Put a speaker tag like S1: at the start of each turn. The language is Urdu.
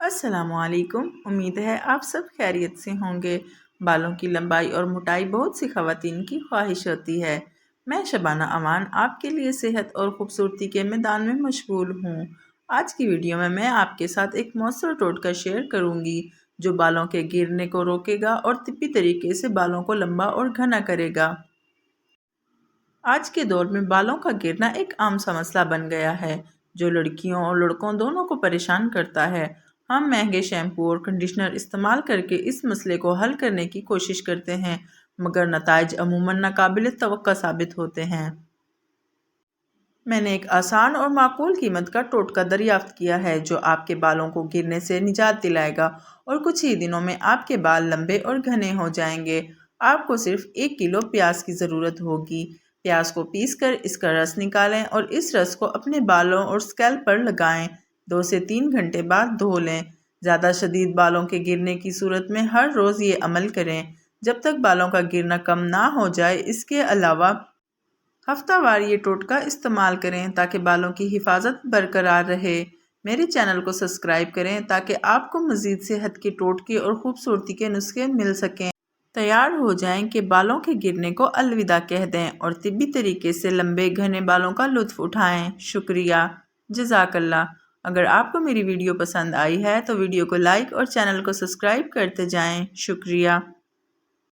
S1: السلام علیکم۔ امید ہے آپ سب خیریت سے ہوں گے۔ بالوں کی لمبائی اور موٹائی بہت سی خواتین کی خواہش ہوتی ہے۔ میں شبانہ امان آپ کے لیے صحت اور خوبصورتی کے میدان میں مشغول ہوں۔ آج کی ویڈیو میں آپ کے ساتھ ایک مؤثر ٹوٹکا شیئر کروں گی جو بالوں کے گرنے کو روکے گا اور طبی طریقے سے بالوں کو لمبا اور گھنا کرے گا۔ آج کے دور میں بالوں کا گرنا ایک عام سا مسئلہ بن گیا ہے جو لڑکیوں اور لڑکوں دونوں کو پریشان کرتا ہے۔ ہم مہنگے شیمپو اور کنڈیشنر استعمال کر کے اس مسئلے کو حل کرنے کی کوشش کرتے ہیں، مگر نتائج عموماً ناقابل توقع ثابت ہوتے ہیں۔ میں نے ایک آسان اور معقول قیمت کا ٹوٹکا دریافت کیا ہے جو آپ کے بالوں کو گرنے سے نجات دلائے گا اور کچھ ہی دنوں میں آپ کے بال لمبے اور گھنے ہو جائیں گے۔ آپ کو صرف 1 کلو پیاز کی ضرورت ہوگی۔ پیاز کو پیس کر اس کا رس نکالیں اور اس رس کو اپنے بالوں اور اسکیلپ پر لگائیں۔ 2 سے 3 گھنٹے بعد دھو لیں۔ زیادہ شدید بالوں کے گرنے کی صورت میں ہر روز یہ عمل کریں جب تک بالوں کا گرنا کم نہ ہو جائے۔ اس کے علاوہ ہفتہ وار یہ ٹوٹکا استعمال کریں تاکہ بالوں کی حفاظت برقرار رہے۔ میرے چینل کو سبسکرائب کریں تاکہ آپ کو مزید صحت کے ٹوٹکے اور خوبصورتی کے نسخے مل سکیں۔ تیار ہو جائیں کہ بالوں کے گرنے کو الوداع کہہ دیں اور طبی طریقے سے لمبے گھنے بالوں کا لطف اٹھائیں۔ شکریہ، جزاک اللہ۔ اگر آپ کو میری ویڈیو پسند آئی ہے تو ویڈیو کو لائک اور چینل کو سبسکرائب کرتے جائیں۔ شکریہ۔